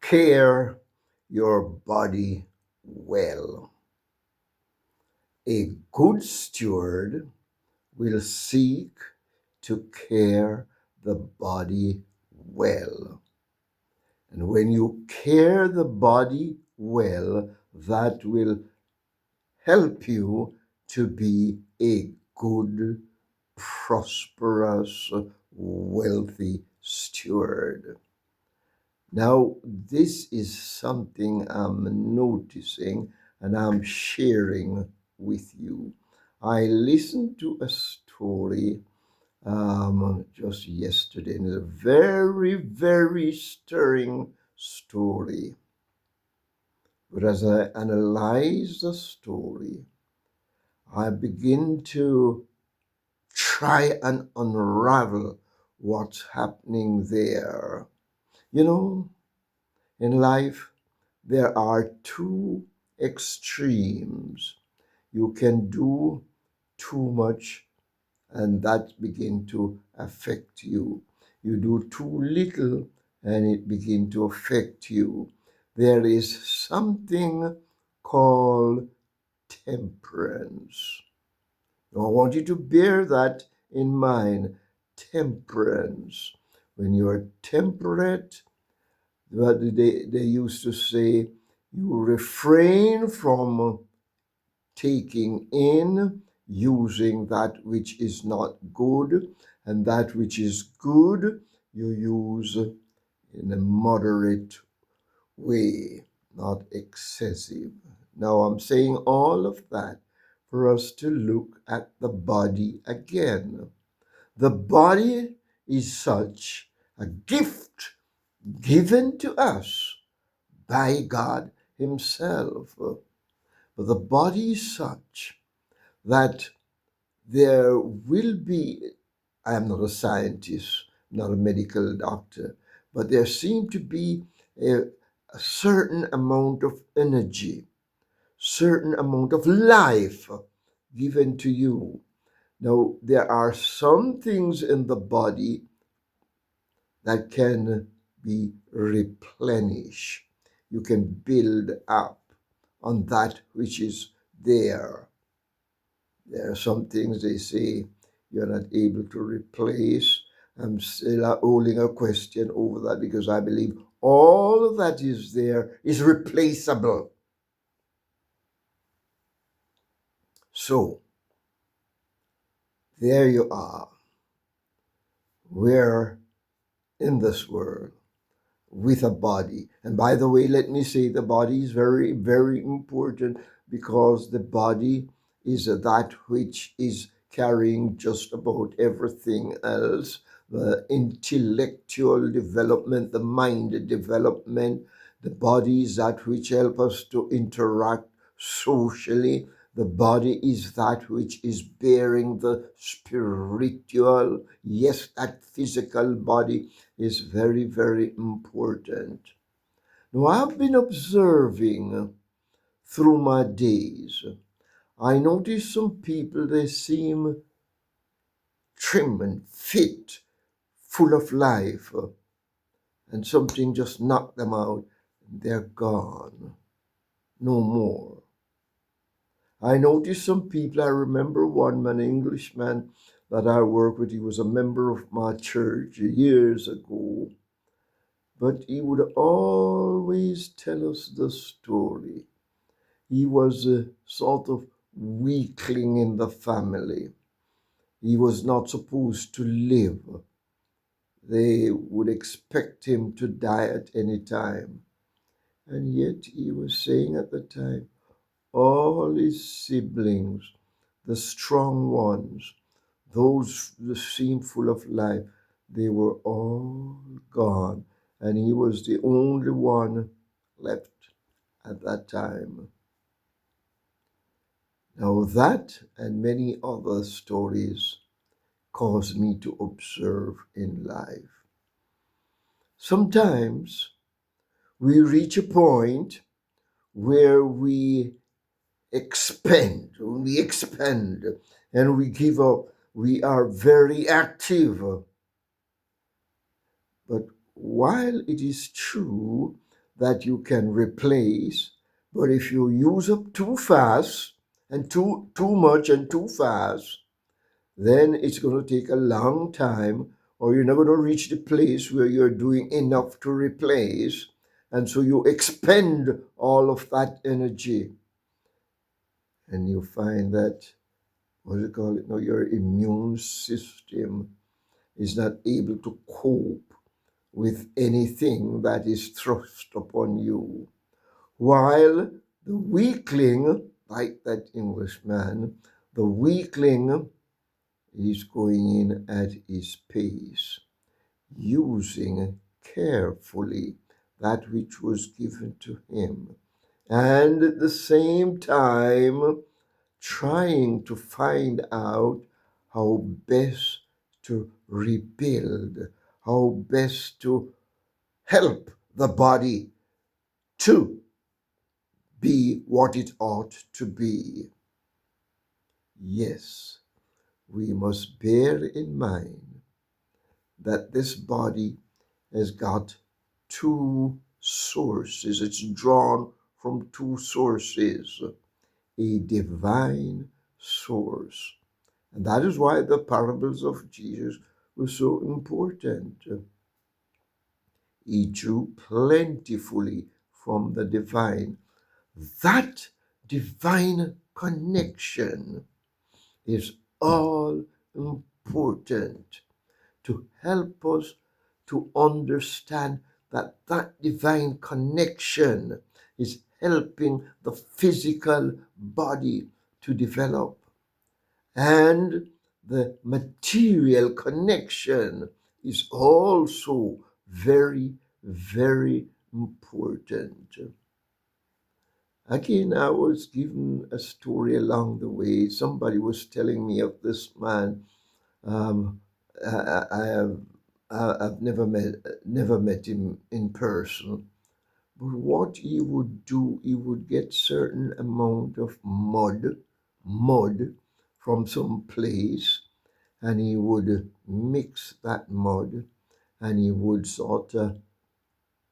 care your body well. A good steward will seek to care the body well. And when you care the body well, that will help you to be a good, prosperous, wealthy steward. Now, this is something I'm noticing and I'm sharing with you. I listened to a story just yesterday, and it's a very, very stirring story. But as I analyze the story, I begin to try and unravel what's happening there. You know, in life, there are two extremes. You can do too much, and that begin to affect you. You do too little, and it begin to affect you. There is something called temperance. Now, I want you to bear that in mind. Temperance. When you are temperate, what they used to say, you refrain from taking in, using that which is not good, and that which is good, you use in a moderate way, not excessive. Now, I'm saying all of that for us to look at the body again. The body is such a gift given to us by God Himself. But the body is such that there will be, I am not a scientist, not a medical doctor, but there seem to be a certain amount of energy, certain amount of life given to you. Now, there are some things in the body that can be replenished. You can build up on that which is there. There are some things they say you're not able to replace. I'm still holding a question over that because I believe all that is there is replaceable. So, there you are. We're in this world with a body. And by the way, let me say the body is very, very important because the body is that which is carrying just about everything else. The intellectual development, the mind development, the body is that which helps us to interact socially. The body is that which is bearing the spiritual, yes, that physical body is very, very important. Now, I've been observing through my days. I notice some people, they seem trim and fit, full of life, and something just knocked them out. They're gone. No more. I noticed some people, I remember one man, an Englishman that I worked with, he was a member of my church years ago. But he would always tell us the story. He was a sort of weakling in the family. He was not supposed to live. They would expect him to die at any time. And yet he was saying at the time, all his siblings, the strong ones, those that seemed full of life, they were all gone. And he was the only one left at that time. Now, that and many other stories cause me to observe in life. Sometimes we reach a point where we expend, and we give up. We are very active. But while it is true that you can replace. But if you use up too fast and too much and too fast, then it's going to take a long time, or you're not going to reach the place where you're doing enough to replace. And so you expend all of that energy. And you find that, what do you call it now, your immune system is not able to cope with anything that is thrust upon you. While the weakling, like that Englishman, the weakling is going in at his pace, using carefully that which was given to him, and at the same time trying to find out how best to rebuild, how best to help the body to be what it ought to be. Yes, we must bear in mind that this body has got two sources. It's drawn from two sources, a divine source. And that is why the parables of Jesus were so important. He drew plentifully from the divine. That divine connection is all important to help us to understand that that divine connection is helping the physical body to develop. And the material connection is also very, very important. Again, I was given a story along the way. Somebody was telling me of this man. Um, I've never met him in person. But what he would do, he would get certain amount of mud from some place, and he would mix that mud, and he would sort of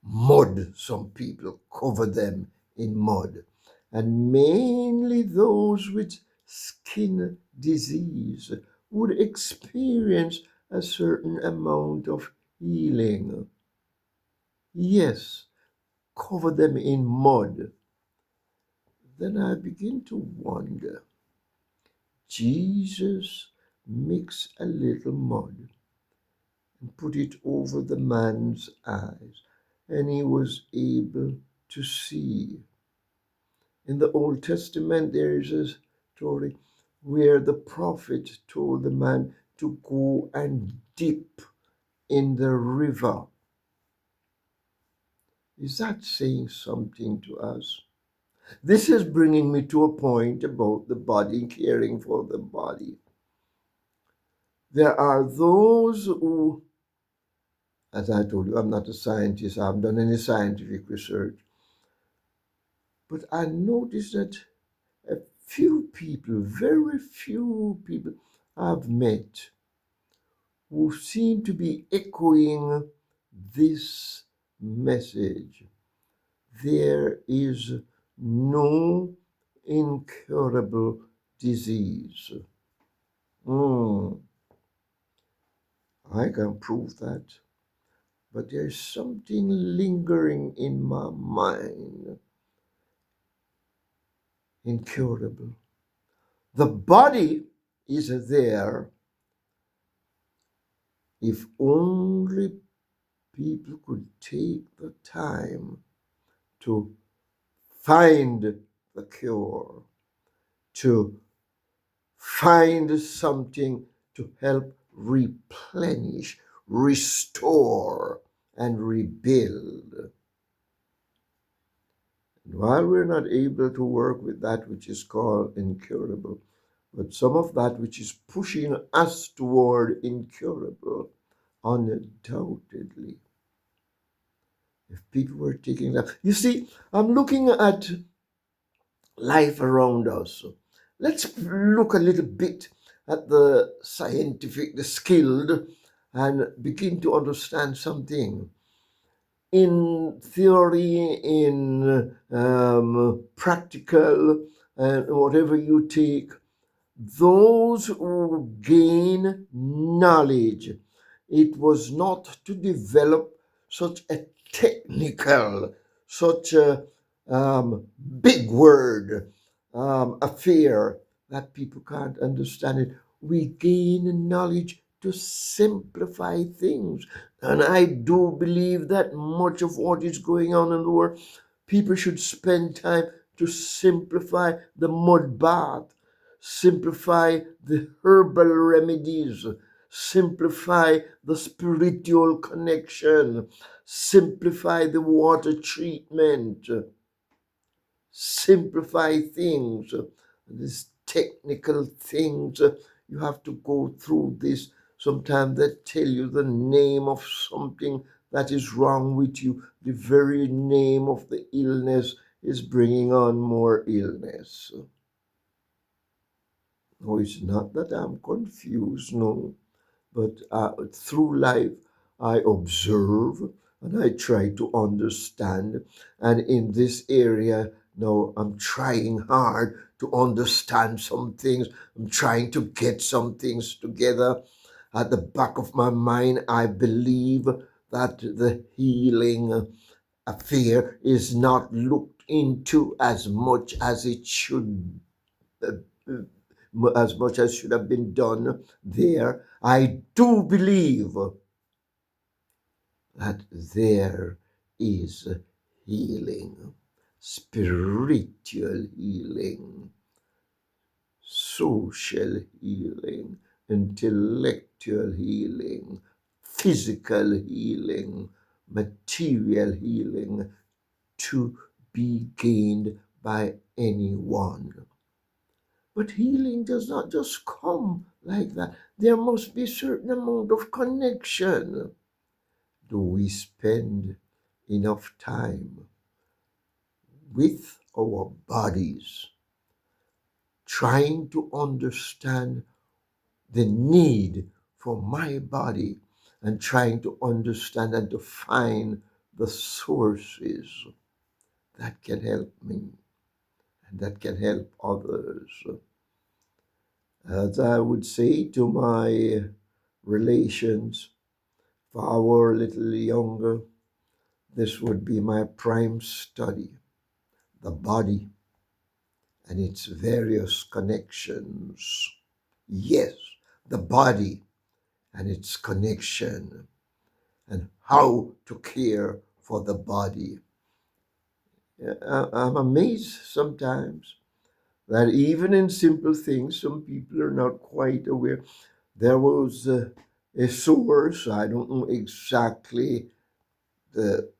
mud some people, cover them in mud. And mainly those with skin disease would experience a certain amount of healing. Yes, cover them in mud. Then I begin to wonder. Jesus mixed a little mud and put it over the man's eyes, and he was able to see. In the Old Testament, there is a story where the prophet told the man to go and dip in the river. Is that saying something to us? This is bringing me to a point about the body, caring for the body. There are those who, as I told you, I'm not a scientist, I haven't done any scientific research, but I noticed that a few people, very few people I've met who seem to be echoing this message. There is no incurable disease. I can prove that. But there's something lingering in my mind. Incurable. The body is there if only people could take the time to find the cure, to find something to help replenish, restore, and rebuild. And while we're not able to work with that which is called incurable, but some of that which is pushing us toward incurable, undoubtedly. If people were taking that, you see, I'm looking at life around us. Let's look a little bit at the scientific, the skilled, and begin to understand something. in theory, in practical, and whatever you take, those who gain knowledge, it was not to develop such a technical, such a big word affair that people can't understand it. We gain knowledge to simplify things. And I do believe that much of what is going on in the world, people should spend time to simplify the mud bath, simplify the herbal remedies, simplify the spiritual connection, simplify the water treatment, simplify things, these technical things. You have to go through this. Sometimes they tell you the name of something that is wrong with you. The very name of the illness is bringing on more illness. No, it's not that I'm confused, no. But through life, I observe and I try to understand. And in this area, now I'm trying hard to understand some things. I'm trying to get some things together. At the back of my mind, I believe that the healing affair is not looked into as much as it should uh, as much as should have been done there. I do believe that there is healing, spiritual healing, social healing, intellectual healing, physical healing, material healing to be gained by anyone. But healing does not just come like that. There must be a certain amount of connection. Do we spend enough time with our bodies trying to understand the need for my body and trying to understand and to find the sources that can help me and that can help others? As I would say to my relations, for our little younger, this would be my prime study, the body and its various connections. Yes, the body and its connection and how to care for the body. I'm amazed sometimes that even in simple things, some people are not quite aware. There was a source, I don't know exactly the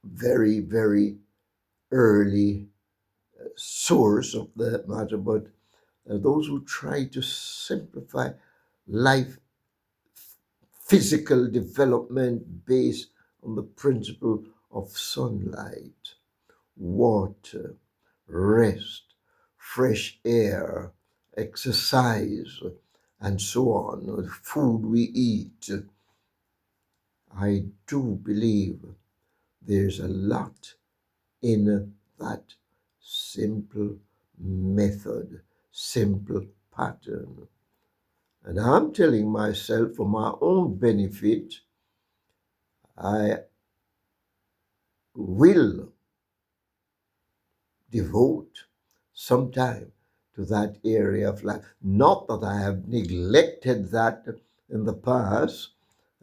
very, very early source of that matter, but those who try to simplify life, physical development based on the principle of sunlight, water, rest, fresh air, exercise, and so on, food we eat. I do believe there's a lot in that simple method, simple pattern. And I'm telling myself for my own benefit, I will devote some time to that area of life. Not that I have neglected that in the past.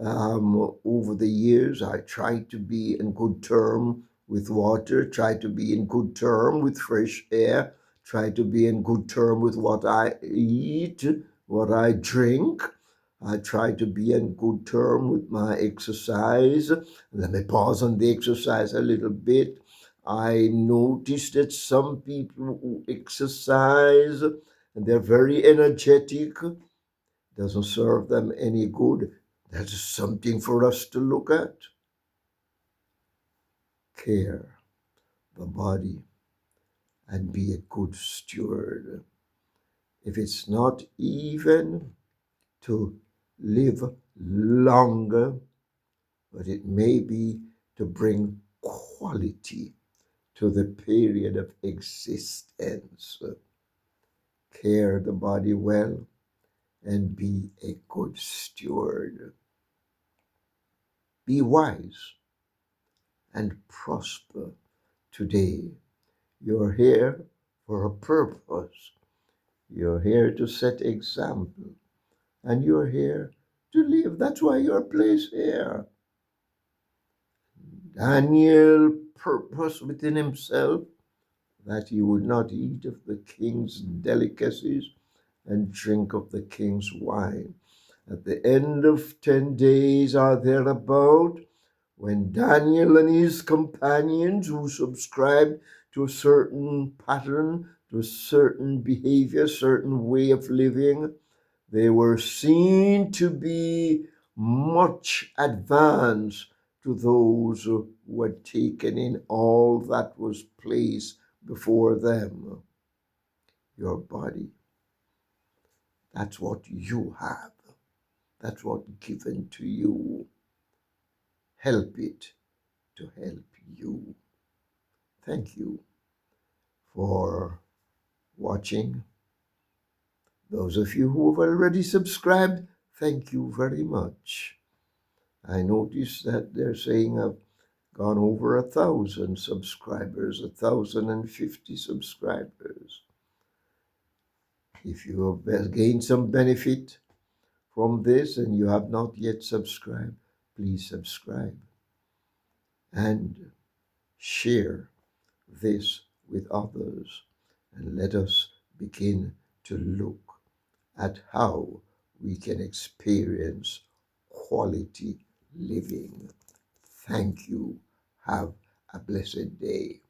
Over the years, I tried to be in good term with water, try to be in good term with fresh air, try to be in good term with what I eat, what I drink. I try to be in good term with my exercise. Let me pause on the exercise a little bit. I noticed that some people who exercise and they're very energetic doesn't serve them any good. That is something for us to look at. Care the body and be a good steward. If it's not even to live longer, but it may be to bring quality to the period of existence. Care the body well and be a good steward. Be wise and prosper today. You're here for a purpose. You're here to set example. And you're here to live. That's why you're placed here. Daniel purposed within himself that he would not eat of the king's delicacies and drink of the king's wine. At the end of 10 days or thereabout, when Daniel and his companions who subscribed to a certain pattern, to a certain behavior, certain way of living, they were seen to be much advanced to those who had taken in all that was placed before them. Your body, that's what you have. That's what given to you. Help it to help you. Thank you for watching. Those of you who have already subscribed, thank you very much. I noticed that they're saying I've gone over 1,000 subscribers, 1,050 subscribers. If you have gained some benefit from this and you have not yet subscribed, please subscribe and share this with others, and let us begin to look at how we can experience quality living. Thank you. Have a blessed day.